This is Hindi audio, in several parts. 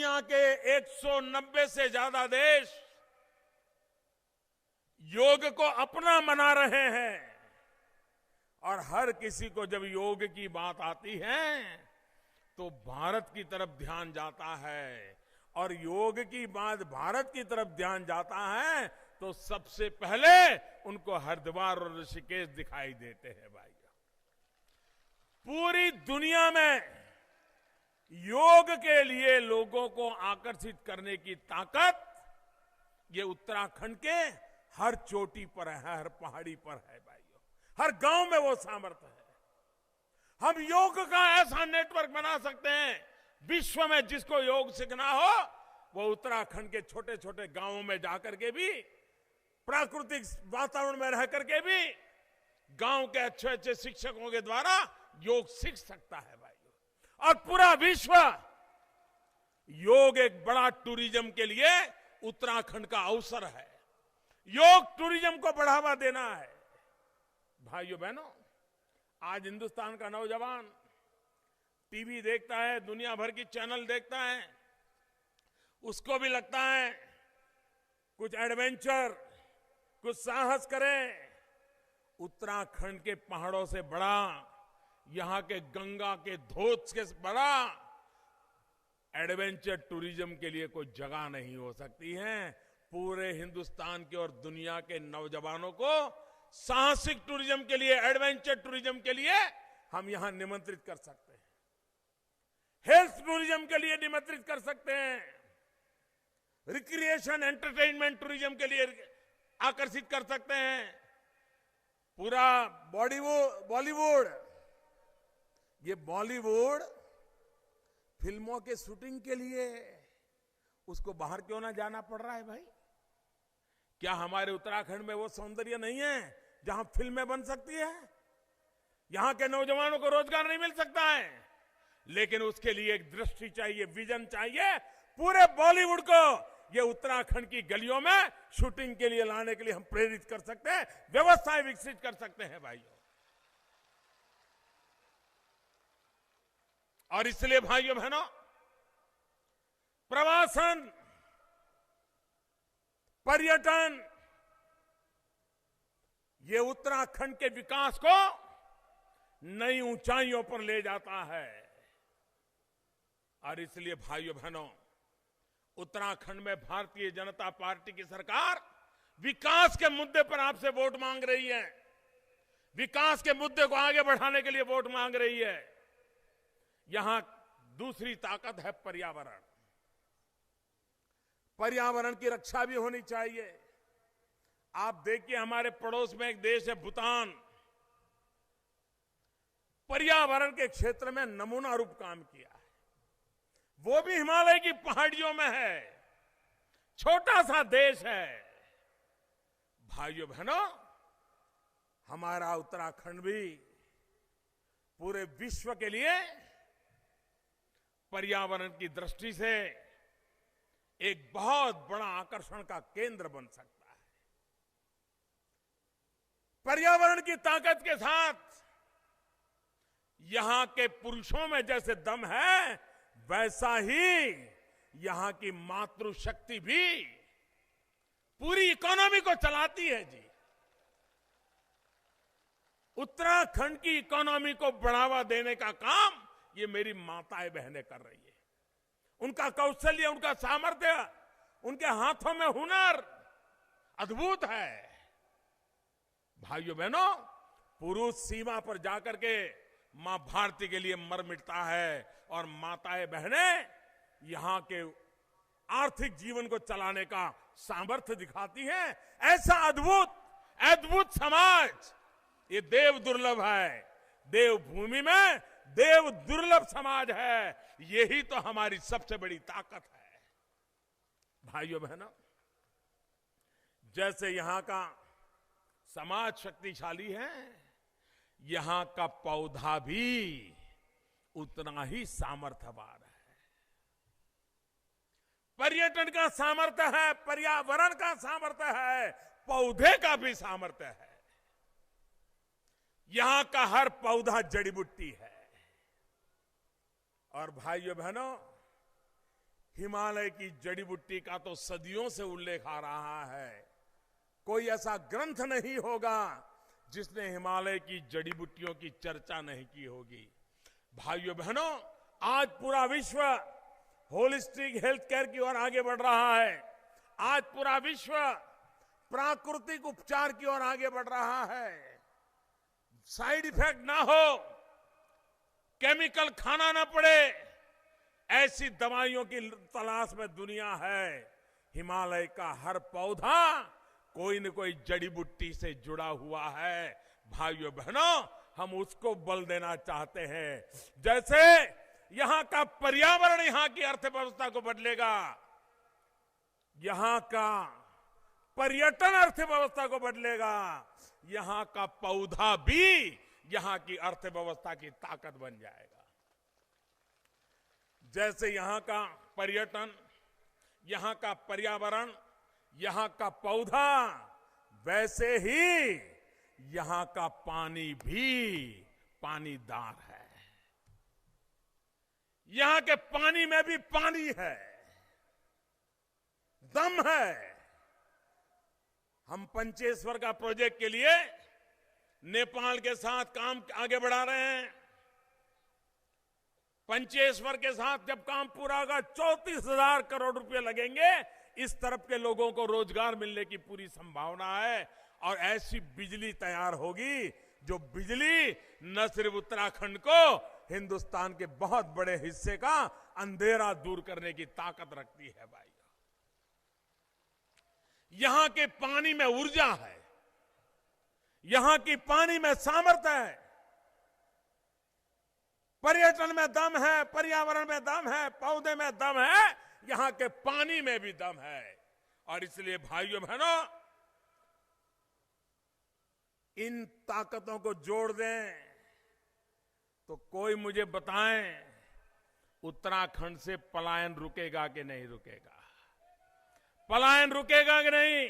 दुनिया के 190 से ज्यादा देश योग को अपना मना रहे हैं और हर किसी को जब योग की बात आती है तो भारत की तरफ ध्यान जाता है और योग की बात भारत की तरफ ध्यान जाता है तो सबसे पहले उनको हरिद्वार और ऋषिकेश दिखाई देते हैं भाइयों। पूरी दुनिया में योग के लिए लोगों को आकर्षित करने की ताकत ये उत्तराखंड के हर चोटी पर है, हर पहाड़ी पर है भाइयों, हर गांव में वो सामर्थ्य है। हम योग का ऐसा नेटवर्क बना सकते हैं, विश्व में जिसको योग सीखना हो वो उत्तराखंड के छोटे छोटे गांवों में जाकर के भी, प्राकृतिक वातावरण में रह करके भी गांव के अच्छे अच्छे शिक्षकों के द्वारा योग सीख सकता है भाइयों। और पूरा विश्व योग एक बड़ा टूरिज्म के लिए उत्तराखंड का अवसर है। योग टूरिज्म को बढ़ावा देना है भाइयों बहनों। आज हिंदुस्तान का नौजवान टीवी देखता है, दुनिया भर की चैनल देखता है, उसको भी लगता है कुछ एडवेंचर, कुछ साहस करें। उत्तराखंड के पहाड़ों से बड़ा, यहां के गंगा के धोध से बड़ा एडवेंचर टूरिज्म के लिए कोई जगह नहीं हो सकती है। पूरे हिंदुस्तान के और दुनिया के नौजवानों को साहसिक टूरिज्म के लिए, एडवेंचर टूरिज्म के लिए हम यहां निमंत्रित कर सकते हैं, हेल्थ टूरिज्म के लिए निमंत्रित कर सकते हैं, रिक्रिएशन एंटरटेनमेंट टूरिज्म के लिए आकर्षित कर सकते हैं। पूरा बॉलीवुड, ये बॉलीवुड फिल्मों के शूटिंग के लिए उसको बाहर क्यों ना जाना पड़ रहा है भाई? क्या हमारे उत्तराखंड में वो सौंदर्य नहीं है जहां फिल्में बन सकती है? यहां के नौजवानों को रोजगार नहीं मिल सकता है? लेकिन उसके लिए एक दृष्टि चाहिए, विजन चाहिए। पूरे बॉलीवुड को ये उत्तराखंड की गलियों में शूटिंग के लिए लाने के लिए हम प्रेरित कर सकते हैं, व्यवस्थाएं विकसित कर सकते हैं भाइयों। और इसलिए भाइयों बहनों, प्रवासन, पर्यटन, ये उत्तराखंड के विकास को नई ऊंचाइयों पर ले जाता है। और इसलिए भाइयों बहनों, उत्तराखंड में भारतीय जनता पार्टी की सरकार विकास के मुद्दे पर आपसे वोट मांग रही है, विकास के मुद्दे को आगे बढ़ाने के लिए वोट मांग रही है। यहां दूसरी ताकत है पर्यावरण। पर्यावरण की रक्षा भी होनी चाहिए। आप देखिए, हमारे पड़ोस में एक देश है भूटान, पर्यावरण के क्षेत्र में नमूना रूप काम किया है। वो भी हिमालय की पहाड़ियों में है, छोटा सा देश है। भाइयों बहनों, हमारा उत्तराखंड भी पूरे विश्व के लिए पर्यावरण की दृष्टि से एक बहुत बड़ा आकर्षण का केंद्र बन सकता है। पर्यावरण की ताकत के साथ यहां के पुरुषों में जैसे दम है, वैसा ही यहां की मातृशक्ति भी पूरी इकोनॉमी को चलाती है जी। उत्तराखंड की इकोनॉमी को बढ़ावा देने का काम ये मेरी माताएं बहनें कर रही है। उनका कौशल्य, उनका सामर्थ्य, उनके हाथों में हुनर अद्भुत है। भाइयों बहनों, पुरुष सीमा पर जाकर के मां भारती के लिए मर मिटता है और माताएं बहनें यहां के आर्थिक जीवन को चलाने का सामर्थ्य दिखाती हैं। ऐसा अद्भुत समाज ये देव दुर्लभ है। देवभूमि में देव दुर्लभ समाज है। यही तो हमारी सबसे बड़ी ताकत है। भाइयों बहनों, जैसे यहां का समाज शक्तिशाली है, यहां का पौधा भी उतना ही सामर्थ्यवान है। पर्यटन का सामर्थ्य है, पर्यावरण का सामर्थ्य है, पौधे का भी सामर्थ्य है। यहां का हर पौधा जड़ी बूटी है। और भाइयों बहनों, हिमालय की जड़ी बूटी का तो सदियों से उल्लेख आ रहा है। कोई ऐसा ग्रंथ नहीं होगा जिसने हिमालय की जड़ी बूटियों की चर्चा नहीं की होगी। भाइयों बहनों, आज पूरा विश्व होलिस्टिक हेल्थ केयर की ओर आगे बढ़ रहा है। आज पूरा विश्व प्राकृतिक उपचार की ओर आगे बढ़ रहा है। साइड इफेक्ट ना हो, केमिकल खाना ना पड़े, ऐसी दवाइयों की तलाश में दुनिया है। हिमालय का हर पौधा कोई न कोई जड़ी बूटी से जुड़ा हुआ है। भाइयों बहनों, हम उसको बल देना चाहते हैं। जैसे यहां का पर्यावरण यहां की अर्थव्यवस्था को बदलेगा, यहां का पर्यटन अर्थव्यवस्था को बदलेगा, यहां का पौधा भी यहां की अर्थव्यवस्था की ताकत बन जाएगा। जैसे यहां का पर्यटन, यहां का पर्यावरण, यहां का पौधा, वैसे ही यहां का पानी भी पानीदार है। यहां के पानी में भी पानी है, दम है। हम पंचेश्वर का प्रोजेक्ट के लिए नेपाल के साथ काम आगे बढ़ा रहे हैं। पंचेश्वर के साथ जब काम पूरा होगा 34,000 करोड़ रुपए लगेंगे। इस तरफ के लोगों को रोजगार मिलने की पूरी संभावना है और ऐसी बिजली तैयार होगी जो बिजली न सिर्फ उत्तराखंड को, हिंदुस्तान के बहुत बड़े हिस्से का अंधेरा दूर करने की ताकत रखती है। भाई, यहां के पानी में ऊर्जा है, यहां की पानी में सामर्थ्य है, पर्यटन में दम है, पर्यावरण में दम है, पौधे में दम है, यहां के पानी में भी दम है। और इसलिए भाइयों बहनों, इन ताकतों को जोड़ दें तो कोई मुझे बताएं, उत्तराखंड से पलायन रुकेगा कि नहीं रुकेगा? पलायन रुकेगा कि नहीं?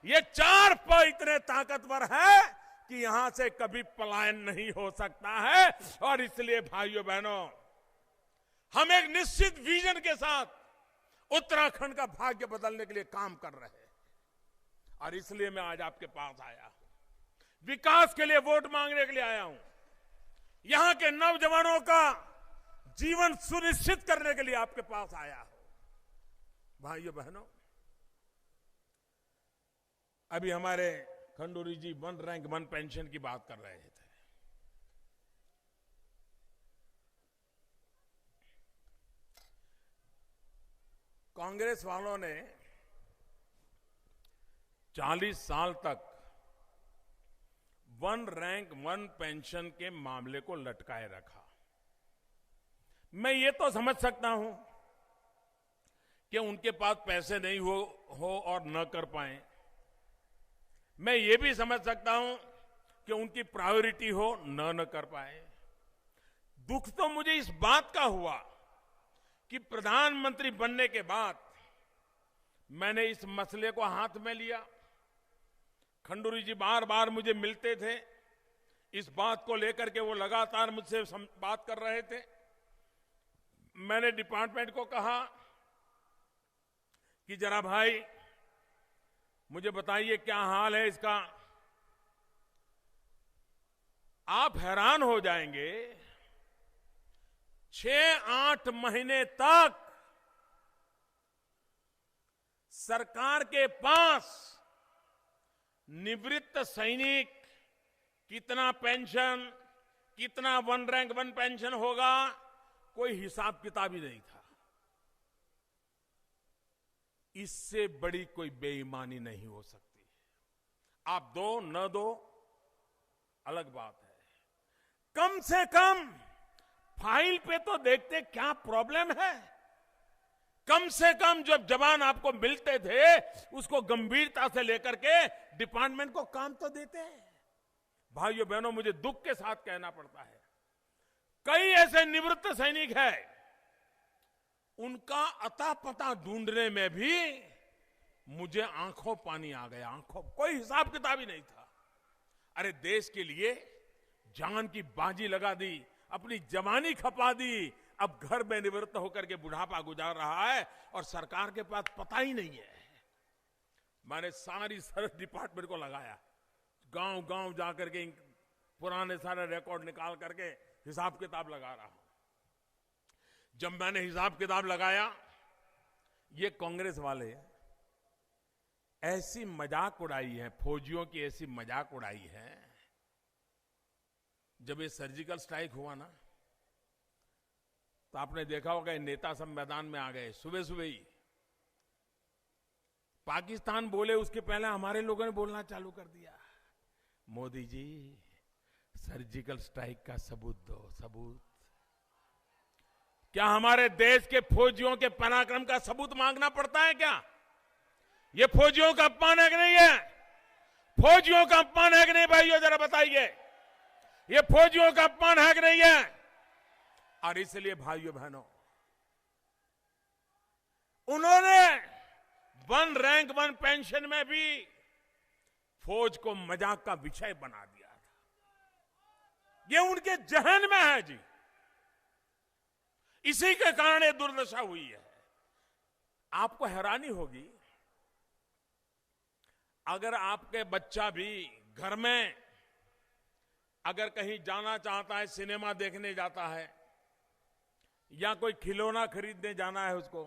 ये 4 प इतने ताकतवर है कि यहां से कभी पलायन नहीं हो सकता है। और इसलिए भाइयों बहनों, हम एक निश्चित विजन के साथ उत्तराखंड का भाग्य बदलने के लिए काम कर रहे हैं। और इसलिए मैं आज आपके पास आया हूं, विकास के लिए वोट मांगने के लिए आया हूं, यहां के नौजवानों का जीवन सुनिश्चित करने के लिए आपके पास आया हूं। भाइयों बहनों, अभी हमारे खंडूरी जी 1 रैंक 1 पेंशन की बात कर रहे थे। कांग्रेस वालों ने 40 साल तक 1 रैंक 1 पेंशन के मामले को लटकाए रखा। मैं ये तो समझ सकता हूं कि उनके पास पैसे नहीं हो और न कर पाए। मैं ये भी समझ सकता हूं कि उनकी प्रायोरिटी हो, न कर पाए। दुख तो मुझे इस बात का हुआ कि प्रधानमंत्री बनने के बाद मैंने इस मसले को हाथ में लिया। खंडूरी जी बार बार मुझे मिलते थे, इस बात को लेकर के वो लगातार मुझसे बात कर रहे थे। मैंने डिपार्टमेंट को कहा कि जरा भाई मुझे बताइए क्या हाल है इसका। आप हैरान हो जाएंगे, 6-8 महीने तक सरकार के पास निवृत्त सैनिक कितना पेंशन, कितना 1 रैंक 1 पेंशन होगा, कोई हिसाब किताब ही नहीं था। इससे बड़ी कोई बेईमानी नहीं हो सकती। आप दो न दो अलग बात है, कम से कम फाइल पे तो देखते क्या प्रॉब्लम है। कम से कम जब जवान आपको मिलते थे उसको गंभीरता से लेकर के डिपार्टमेंट को काम तो देते हैं। भाइयों बहनों, मुझे दुख के साथ कहना पड़ता है, कई ऐसे निवृत्त सैनिक हैं, उनका अता पता ढूंढने में भी मुझे आंखों पानी आ गया। आंखों, कोई हिसाब किताब ही नहीं था। अरे देश के लिए जान की बाजी लगा दी, अपनी जवानी खपा दी, अब घर में निवृत्त होकर के बुढ़ापा गुजार रहा है और सरकार के पास पता ही नहीं है। मैंने सारी सर्च डिपार्टमेंट को लगाया, गांव गांव जाकर के पुराने सारे रिकॉर्ड निकाल करके हिसाब किताब लगा रहा हूं। जब मैंने हिसाब किताब लगाया, ये कांग्रेस वाले ऐसी मजाक उड़ाई है, फौजियों की ऐसी मजाक उड़ाई है। जब ये सर्जिकल स्ट्राइक हुआ ना, तो आपने देखा होगा नेता सब मैदान में आ गए सुबह सुबह ही। पाकिस्तान बोले उसके पहले हमारे लोगों ने बोलना चालू कर दिया, मोदी जी सर्जिकल स्ट्राइक का सबूत दो, सबूत। क्या हमारे देश के फौजियों के पराक्रम का सबूत मांगना पड़ता है क्या? ये फौजियों का अपमान है कि नहीं है? फौजियों का अपमान है कि नहीं भाइयों, जरा बताइए, ये फौजियों का अपमान है कि नहीं है? और इसलिए भाइयों बहनों, उन्होंने वन रैंक वन पेंशन में भी फौज को मजाक का विषय बना दिया था। ये उनके जहन में है जी, इसी के कारण ये दुर्दशा हुई है। आपको हैरानी होगी, अगर आपके बच्चा भी घर में अगर कहीं जाना चाहता है, सिनेमा देखने जाता है या कोई खिलौना खरीदने जाना है उसको,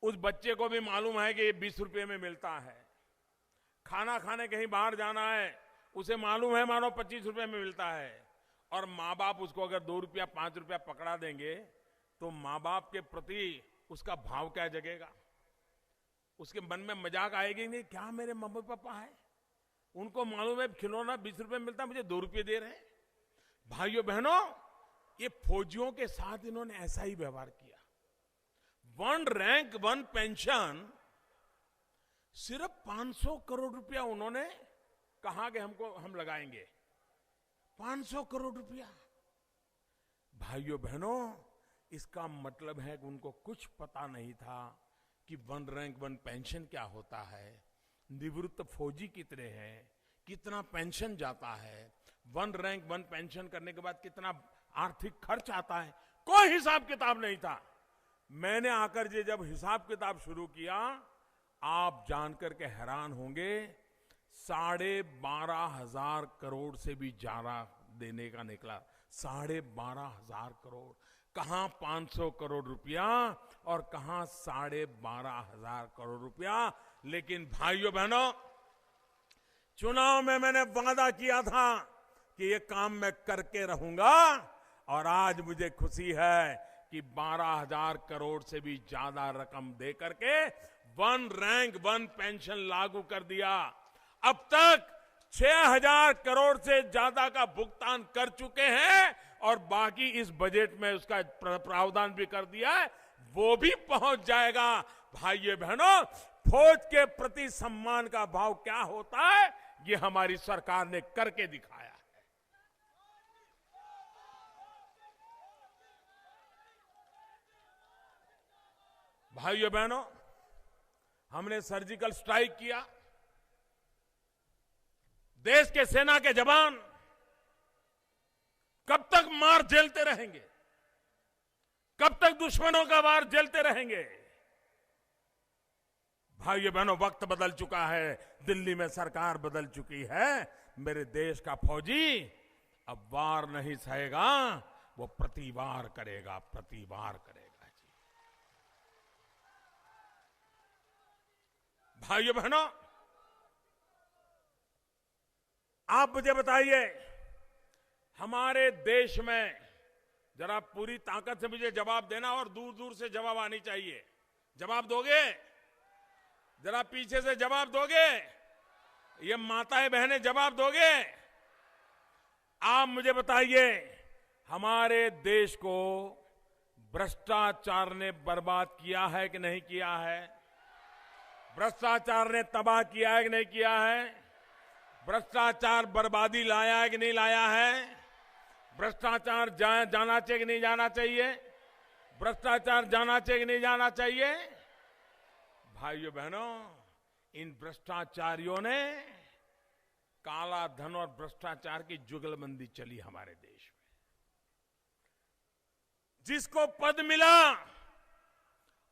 उस बच्चे को भी मालूम है कि ये 20 रुपए में मिलता है। खाना खाने कहीं बाहर जाना है, उसे मालूम है मानो 25 रुपए में मिलता है। और माँ बाप उसको अगर 2 रुपया 5 रुपया पकड़ा देंगे तो माँ बाप के प्रति उसका भाव क्या जगेगा? उसके मन में मजाक आएगी नहीं, क्या मेरे मम्मी पापा है, उनको मालूम है खिलौना 20 रुपए में मिलता है, मुझे 2 रुपये दे रहे हैं। भाइयों बहनों, ये फौजियों के साथ इन्होंने ऐसा ही व्यवहार किया। वन रैंक वन पेंशन सिर्फ 500 करोड़ रुपया उन्होंने कहा कि हम लगाएंगे, 500 करोड़ रुपया। भाइयों बहनों, इसका मतलब है कि उनको कुछ पता नहीं था कि वन रैंक वन पेंशन क्या होता है, निवृत्त फौजी कितने हैं, कितना पेंशन जाता है, वन रैंक वन पेंशन करने के बाद कितना आर्थिक खर्च आता है, कोई हिसाब किताब नहीं था। मैंने आकर के जब हिसाब किताब शुरू किया, आप जानकर के हैरान होंगे, 12,500 करोड़ से भी ज्यादा देने का निकला। 12,500 करोड़, कहां 500 करोड़ रुपया और कहां 12,500 करोड़ रुपया। लेकिन भाइयों बहनों, चुनाव में मैंने वादा किया था कि ये काम मैं करके रहूंगा, और आज मुझे खुशी है कि 12,000 करोड़ से भी ज्यादा रकम दे करके वन रैंक वन पेंशन लागू कर दिया। अब तक 6,000 करोड़ से ज्यादा का भुगतान कर चुके हैं और बाकी इस बजट में उसका प्रावधान भी कर दिया है, वो भी पहुंच जाएगा। भाइयों बहनों, फौज के प्रति सम्मान का भाव क्या होता है, ये हमारी सरकार ने करके दिखाया है। भाइयों बहनों, हमने सर्जिकल स्ट्राइक किया, देश के सेना के जवान कब तक मार झेलते रहेंगे, कब तक दुश्मनों का वार झेलते रहेंगे? भाइयों बहनों, वक्त बदल चुका है, दिल्ली में सरकार बदल चुकी है। मेरे देश का फौजी अब वार नहीं सहेगा, वो प्रतिवार करेगा, प्रतिवार करेगा। भाइयों बहनों, आप मुझे बताइए, हमारे देश में, जरा पूरी ताकत से मुझे जवाब देना और दूर दूर से जवाब आनी चाहिए। जवाब दोगे? जरा पीछे से जवाब दोगे? ये माताएं बहनें जवाब दोगे? आप मुझे बताइए, हमारे देश को भ्रष्टाचार ने बर्बाद किया है कि नहीं किया है? भ्रष्टाचार ने तबाह किया है कि नहीं किया है? भ्रष्टाचार बर्बादी लाया है कि नहीं लाया है? भ्रष्टाचार जाना चाहिए कि नहीं जाना चाहिए? भ्रष्टाचार जाना चाहिए कि नहीं जाना चाहिए? भाइयों बहनों, इन भ्रष्टाचारियों ने काला धन और भ्रष्टाचार की जुगलबंदी चली हमारे देश में। जिसको पद मिला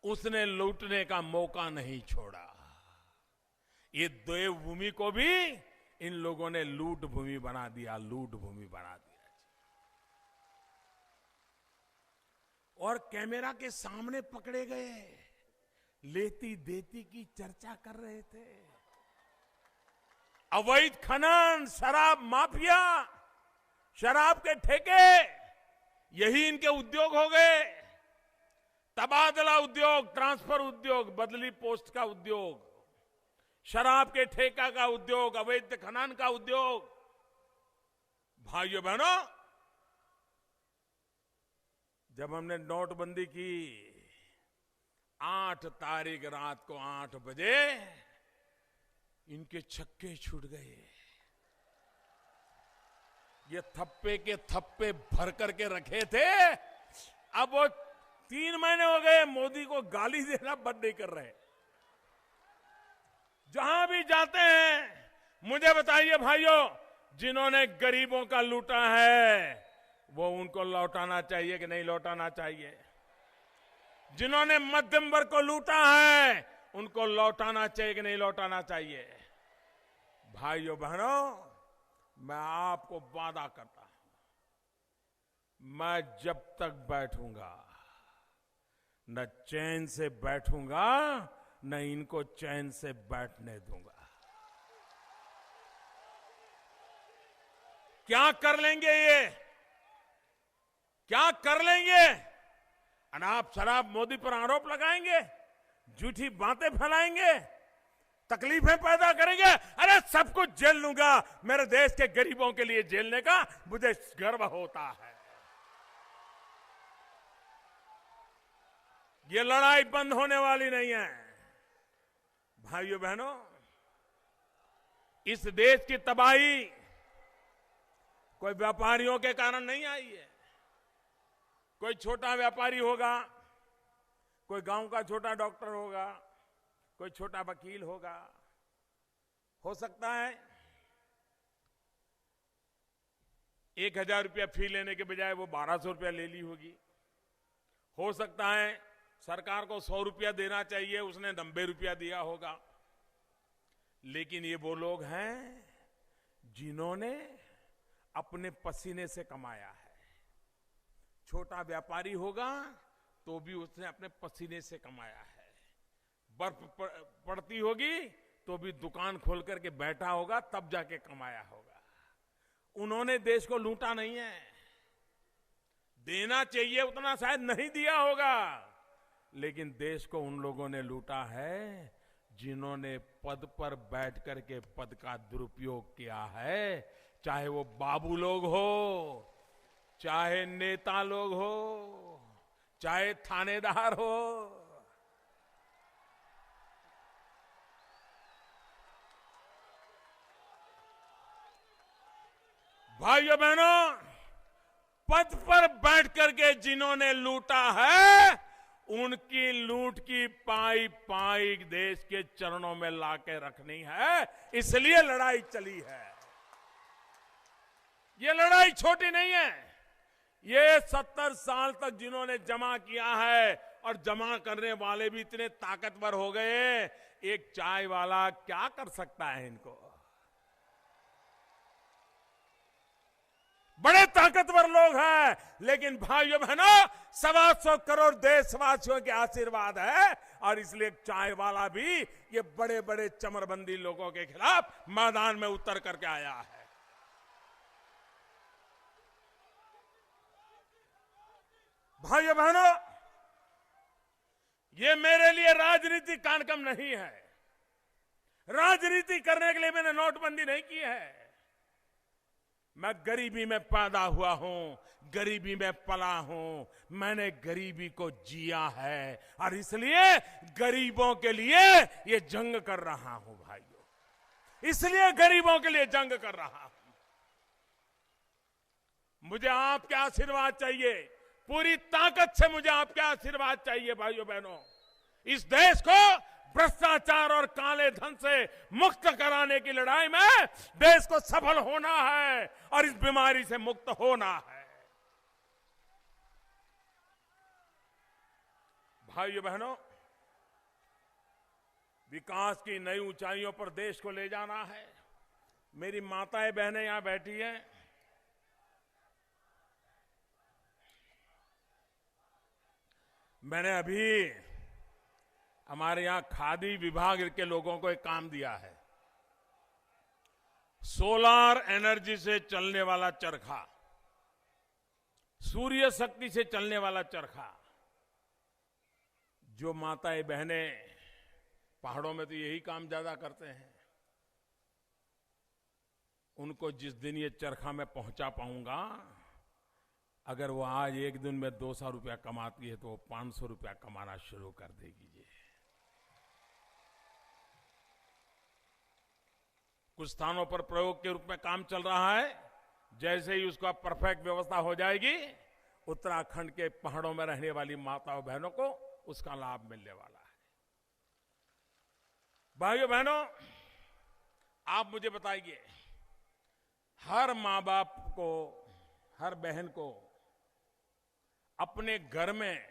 उसने लूटने का मौका नहीं छोड़ा। ये देवभूमि को भी इन लोगों ने लूट भूमि बना दिया, लूट भूमि बना दिया। और कैमरा के सामने पकड़े गए, लेती देती की चर्चा कर रहे थे। अवैध खनन, शराब माफिया, शराब के ठेके, यही इनके उद्योग हो गए। तबादला उद्योग, ट्रांसफर उद्योग, बदली पोस्ट का उद्योग, शराब के ठेका का उद्योग, अवैध खनन का उद्योग। भाइयों बहनों, जब हमने नोटबंदी की 8 तारीख रात को 8 बजे इनके छक्के छूट गए। ये थप्पे के थप्पे भर करके रखे थे। अब वो 3 महीने हो गए मोदी को गाली देना बंद नहीं कर रहे। जहां भी जाते हैं मुझे बताइए भाइयों, जिन्होंने गरीबों का लूटा है वो उनको लौटाना चाहिए कि नहीं लौटाना चाहिए? जिन्होंने मध्यम वर्ग को लूटा है उनको लौटाना चाहिए कि नहीं लौटाना चाहिए? भाइयों बहनों, मैं आपको वादा करता हूं, मैं जब तक बैठूंगा न चैन से बैठूंगा न इनको चैन से बैठने दूंगा। क्या कर लेंगे ये? क्या कर लेंगे? आप शराब मोदी पर आरोप लगाएंगे, झूठी बातें फैलाएंगे, तकलीफें पैदा करेंगे। अरे सब कुछ झेल लूंगा, मेरे देश के गरीबों के लिए झेलने का मुझे गर्व होता है। ये लड़ाई बंद होने वाली नहीं है। भाइयों बहनों, इस देश की तबाही कोई व्यापारियों के कारण नहीं आई है। कोई छोटा व्यापारी होगा, कोई गांव का छोटा डॉक्टर होगा, कोई छोटा वकील होगा, हो सकता है 1000 रुपया फी लेने के बजाय वो 1200 रुपया ले ली होगी। हो सकता है सरकार को 100 रुपया देना चाहिए, उसने 90 रुपया दिया होगा। लेकिन ये वो लोग हैं जिन्होंने अपने पसीने से कमाया है। छोटा व्यापारी होगा तो भी उसने अपने पसीने से कमाया है। बर्फ पड़ती होगी तो भी दुकान खोल करके बैठा होगा, तब जाके कमाया होगा। उन्होंने देश को लूटा नहीं है। देना चाहिए उतना शायद नहीं दिया होगा, लेकिन देश को उन लोगों ने लूटा है जिन्होंने पद पर बैठ करके पद का दुरुपयोग किया है। चाहे वो बाबू लोग हो, चाहे नेता लोग हो, चाहे थानेदार हो। भाइयों बहनों, पद पर बैठ करके जिन्होंने लूटा है उनकी लूट की पाई पाई देश के चरणों में लाके रखनी है। इसलिए लड़ाई चली है। ये लड़ाई छोटी नहीं है। ये 70 साल तक जिन्होंने जमा किया है, और जमा करने वाले भी इतने ताकतवर हो गए, एक चाय वाला क्या कर सकता है इनको? बड़े ताकतवर लोग हैं, लेकिन भाइयों बहनों 125 करोड़ देशवासियों के आशीर्वाद है, और इसलिए चाय वाला भी ये बड़े बड़े चमरबंदी लोगों के खिलाफ मैदान में उतर करके आया है। भाइयों बहनों, ये मेरे लिए राजनीतिक कार्यक्रम नहीं है। राजनीति करने के लिए मैंने नोटबंदी नहीं की है। मैं गरीबी में पैदा हुआ हूं, गरीबी में पला हूं, मैंने गरीबी को जिया है, और इसलिए गरीबों के लिए ये जंग कर रहा हूं। भाइयों, इसलिए गरीबों के लिए जंग कर रहा हूं। मुझे आपके आशीर्वाद चाहिए, पूरी ताकत से मुझे आपके आशीर्वाद चाहिए। भाइयों बहनों, इस देश को भ्रष्टाचार और काले धन से मुक्त कराने की लड़ाई में देश को सफल होना है, और इस बीमारी से मुक्त होना है। भाइयों बहनों, विकास की नई ऊंचाइयों पर देश को ले जाना है। मेरी माताएं बहनें यहां बैठी हैं। मैंने अभी हमारे यहां खादी विभाग के लोगों को एक काम दिया है। सोलर एनर्जी से चलने वाला चरखा, सूर्य शक्ति से चलने वाला चरखा। जो माताएं बहनें पहाड़ों में तो यही काम ज्यादा करते हैं, उनको जिस दिन ये चरखा मैं पहुंचा पाऊंगा, अगर वो आज एक दिन में 200 रुपया कमाती है तो वो 500 रुपया कमाना शुरू कर देगी। कुछ स्थानों पर प्रयोग के रूप में काम चल रहा है। जैसे ही उसका परफेक्ट व्यवस्था हो जाएगी, उत्तराखंड के पहाड़ों में रहने वाली माताओं बहनों को उसका लाभ मिलने वाला है। भाइयों बहनों, आप मुझे बताइए, हर मां बाप को, हर बहन को अपने घर में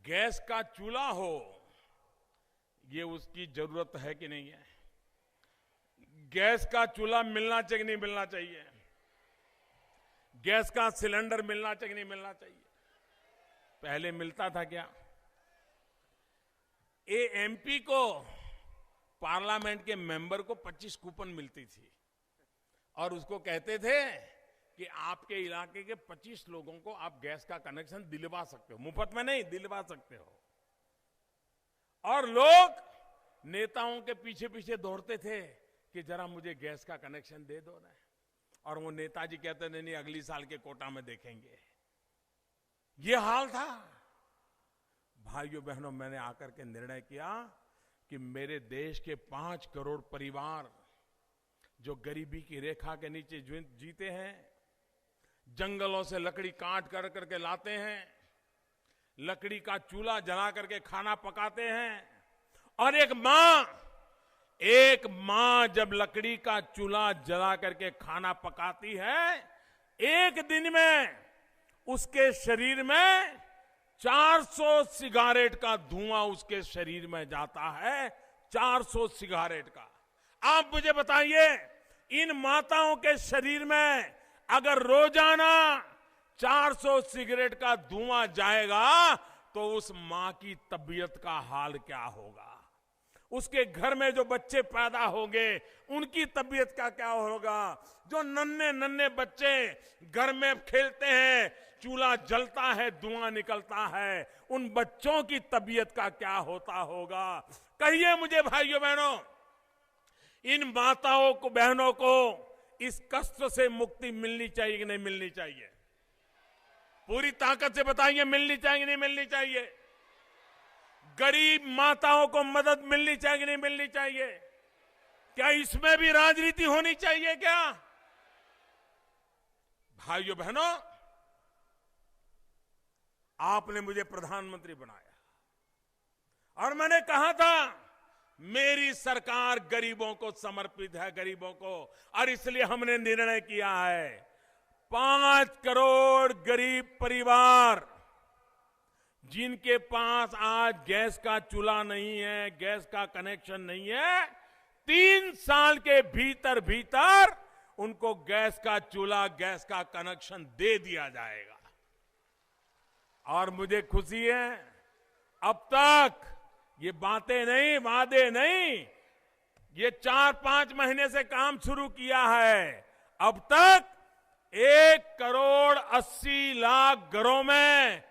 गैस का चूल्हा हो, ये उसकी जरूरत है कि नहीं है? गैस का चूल्हा मिलना चाहिए नहीं मिलना चाहिए? गैस का सिलेंडर मिलना चाहिए नहीं मिलना चाहिए? पहले मिलता था क्या? एमपी को, पार्लियामेंट के मेंबर को 25 कूपन मिलती थी और उसको कहते थे कि आपके इलाके के 25 लोगों को आप गैस का कनेक्शन दिलवा सकते हो, मुफ्त में नहीं, दिलवा सकते हो। और लोग नेताओं के पीछे पीछे दौड़ते थे कि जरा मुझे गैस का कनेक्शन दे दो ना, और वो नेताजी कहते नहीं, अगली साल के कोटा में देखेंगे। ये हाल था। भाइयों बहनों, मैंने आकर के निर्णय किया कि मेरे देश के 5 करोड़ परिवार जो गरीबी की रेखा के नीचे जीते हैं, जंगलों से लकड़ी काट कर करके लाते हैं, लकड़ी का चूल्हा जला करके खाना पकाते हैं, और एक मां जब लकड़ी का चूल्हा जला करके खाना पकाती है, एक दिन में उसके शरीर में 400 सिगारेट का धुआं उसके शरीर में जाता है। 400 सिगारेट का। आप मुझे बताइए, इन माताओं के शरीर में अगर रोजाना 400 सिगरेट का धुआं जाएगा तो उस मां की तबीयत का हाल क्या होगा? उसके घर में जो बच्चे पैदा होंगे उनकी तबीयत का क्या होगा? जो नन्हे नन्हे बच्चे घर में खेलते हैं, चूल्हा जलता है, धुआं निकलता है, उन बच्चों की तबीयत का क्या होता होगा? कहिए मुझे भाइयों बहनों, इन माताओं को, बहनों को इस कष्ट से मुक्ति मिलनी चाहिए कि नहीं मिलनी चाहिए? पूरी ताकत से बताइए, मिलनी चाहिए कि नहीं मिलनी चाहिए? गरीब माताओं को मदद मिलनी चाहिए कि नहीं मिलनी चाहिए? क्या इसमें भी राजनीति होनी चाहिए क्या? भाइयों बहनों, आपने मुझे प्रधानमंत्री बनाया और मैंने कहा था मेरी सरकार गरीबों को समर्पित है, गरीबों को, और इसलिए हमने निर्णय किया है 5 करोड़ गरीब परिवार जिनके पास आज गैस का चूल्हा नहीं है, गैस का कनेक्शन नहीं है, 3 साल के भीतर भीतर उनको गैस का चूल्हा, गैस का कनेक्शन दे दिया जाएगा। और मुझे खुशी है, अब तक ये बातें नहीं, वादे नहीं, ये 4-5 महीने से काम शुरू किया है। अब तक 1 करोड़ 80 लाख घरों में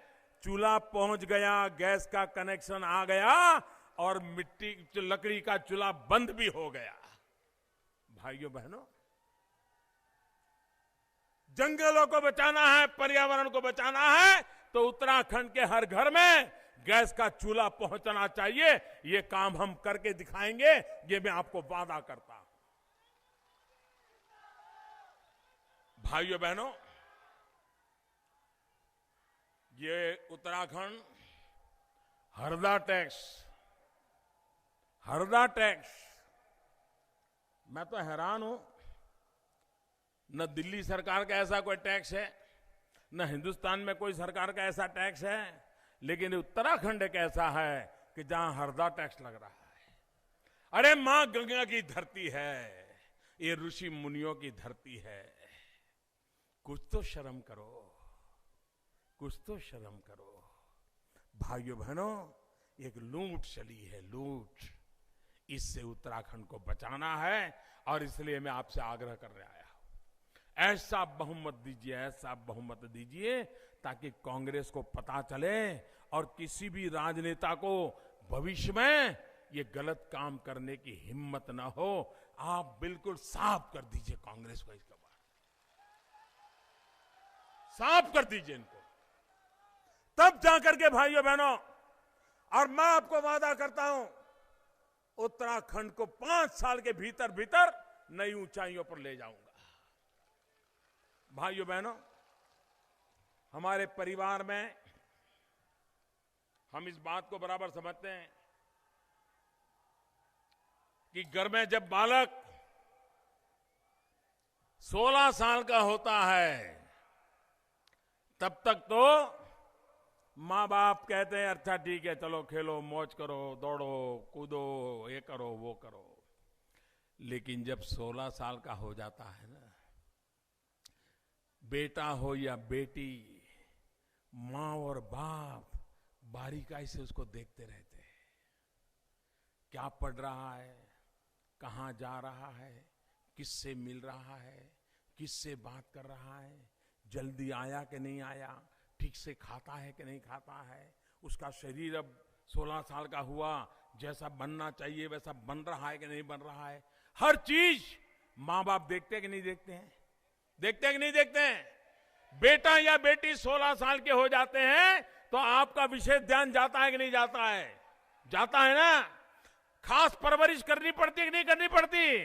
चूल्हा पहुंच गया, गैस का कनेक्शन आ गया और लकड़ी का चूल्हा बंद भी हो गया। भाइयों बहनों, जंगलों को बचाना है, पर्यावरण को बचाना है तो उत्तराखंड के हर घर में गैस का चूल्हा पहुंचना चाहिए। ये काम हम करके दिखाएंगे, ये मैं आपको वादा करता हूं। भाइयों बहनों, ये उत्तराखंड हरदा टैक्स, मैं तो हैरान हूं, न दिल्ली सरकार का ऐसा कोई टैक्स है, न हिंदुस्तान में कोई सरकार का ऐसा टैक्स है। लेकिन उत्तराखंड एक ऐसा है कि जहां हरदा टैक्स लग रहा है। अरे मां गंगा की धरती है, ये ऋषि मुनियों की धरती है। कुछ तो शर्म करो, कुछ तो शर्म करो। भाइयों बहनों, एक लूट चली है, लूट। इससे उत्तराखंड को बचाना है और इसलिए मैं आपसे आग्रह करने आया हूं, ऐसा बहुमत दीजिए, ऐसा बहुमत दीजिए ताकि कांग्रेस को पता चले और किसी भी राजनेता को भविष्य में ये गलत काम करने की हिम्मत ना हो। आप बिल्कुल साफ कर दीजिए कांग्रेस को, इसके बाद साफ कर दीजिए इनको, तब जाकर के भाइयों बहनों, और मैं आपको वादा करता हूं उत्तराखंड को 5 साल के भीतर भीतर नई ऊंचाइयों पर ले जाऊंगा। भाइयों बहनों, हमारे परिवार में हम इस बात को बराबर समझते हैं कि घर में जब बालक 16 साल का होता है तब तक तो माँ बाप कहते हैं अच्छा ठीक है, चलो खेलो, मौज करो, दौड़ो कूदो, ये करो वो करो। लेकिन जब 16 साल का हो जाता है ना, बेटा हो या बेटी, माँ और बाप बारीकाई से उसको देखते रहते हैं। क्या पढ़ रहा है, कहाँ जा रहा है, किससे मिल रहा है, किससे बात कर रहा है, जल्दी आया कि नहीं आया, ठीक से खाता है कि नहीं खाता है, उसका शरीर अब 16 साल का हुआ, जैसा बनना चाहिए वैसा बन रहा है कि नहीं बन रहा है। हर चीज माँ बाप देखते हैं कि नहीं देखते हैं, देखते हैं कि नहीं देखते हैं। बेटा या बेटी 16 साल के हो जाते हैं तो आपका विशेष ध्यान जाता है कि नहीं जाता है, जाता है ना। खास परवरिश करनी पड़ती है कि नहीं करनी पड़ती।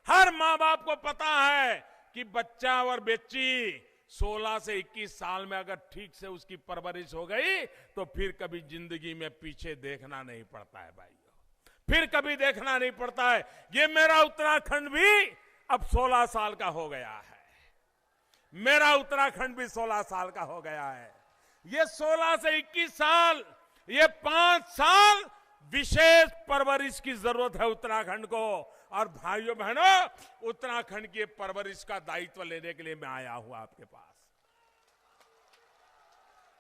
हर माँ बाप को पता है कि बच्चा और बच्ची 16 से 21 साल में अगर ठीक से उसकी परवरिश हो गई तो फिर कभी जिंदगी में पीछे देखना नहीं पड़ता है भाइयों, फिर कभी देखना नहीं पड़ता है। ये मेरा उत्तराखंड भी अब 16 साल का हो गया है, मेरा उत्तराखंड भी 16 साल का हो गया है। ये 16 से 21 साल, ये 5 साल विशेष परवरिश की जरूरत है उत्तराखंड को। और भाइयों बहनों, उत्तराखंड की परवरिश का दायित्व लेने के लिए मैं आया हूं आपके पास।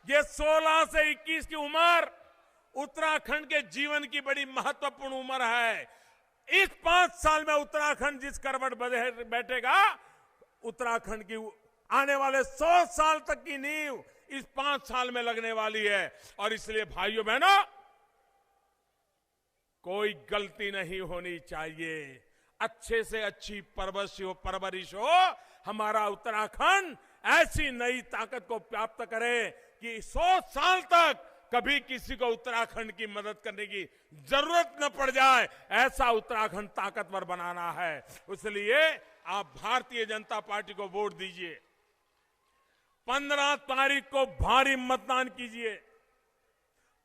ये 16 से 21 की उम्र उत्तराखंड के जीवन की बड़ी महत्वपूर्ण उम्र है। इस 5 साल में उत्तराखंड जिस करवट बैठेगा, उत्तराखंड की आने वाले 100 साल तक की नींव इस 5 साल में लगने वाली है। और इसलिए भाइयों बहनों, कोई गलती नहीं होनी चाहिए। अच्छे से अच्छी परवरिश हो, हमारा उत्तराखंड ऐसी नई ताकत को प्राप्त करे कि 100 साल तक कभी किसी को उत्तराखंड की मदद करने की जरूरत न पड़ जाए। ऐसा उत्तराखंड ताकतवर बनाना है। इसलिए आप भारतीय जनता पार्टी को वोट दीजिए। 15 तारीख को भारी मतदान कीजिए,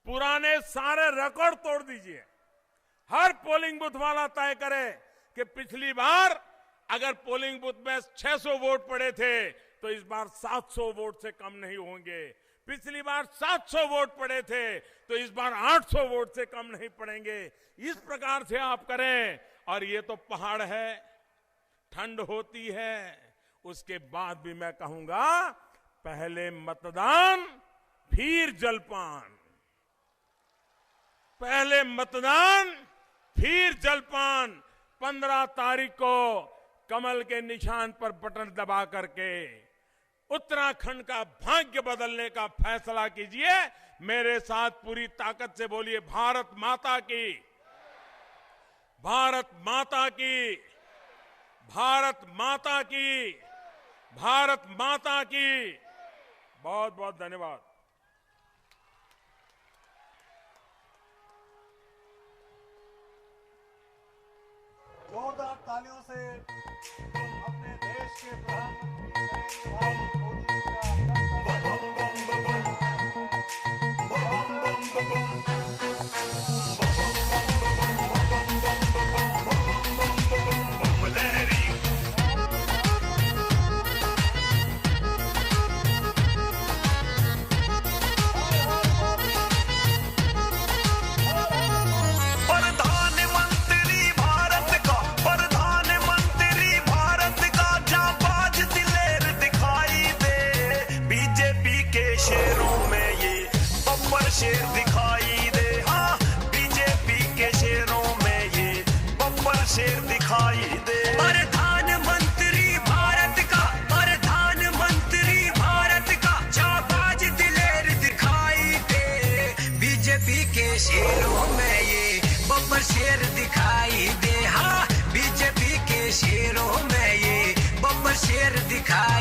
पुराने सारे रिकॉर्ड तोड़ दीजिए। हर पोलिंग बूथ वाला तय करे कि पिछली बार अगर पोलिंग बूथ में 600 वोट पड़े थे तो इस बार 700 वोट से कम नहीं होंगे। पिछली बार 700 वोट पड़े थे तो इस बार 800 वोट से कम नहीं पड़ेंगे। इस प्रकार से आप करें। और ये तो पहाड़ है, ठंड होती है, उसके बाद भी मैं कहूंगा पहले मतदान फिर जलपान, पहले मतदान फिर जलपान। 15 तारीख को कमल के निशान पर बटन दबा करके उत्तराखंड का भाग्य बदलने का फैसला कीजिए। मेरे साथ पूरी ताकत से बोलिए, भारत माता की, भारत माता की, भारत माता की, भारत माता की। बहुत बहुत धन्यवाद। जोरदार तालियों से तुम अपने देश के प्रधानमंत्री मोदी का शेरों में ये बब्बर शेर दिखाई दे। हाँ, बीजेपी के शेरों में ये बब्बर शेर दिखाई दे। प्रधानमंत्री भारत का, प्रधानमंत्री भारत का जाबाज दिलेर दिखाई दे। बीजेपी के शेरों में ये बब्बर शेर दिखाई दे। हाँ, बीजेपी के शेरों में ये बब्बर शेर दिखाई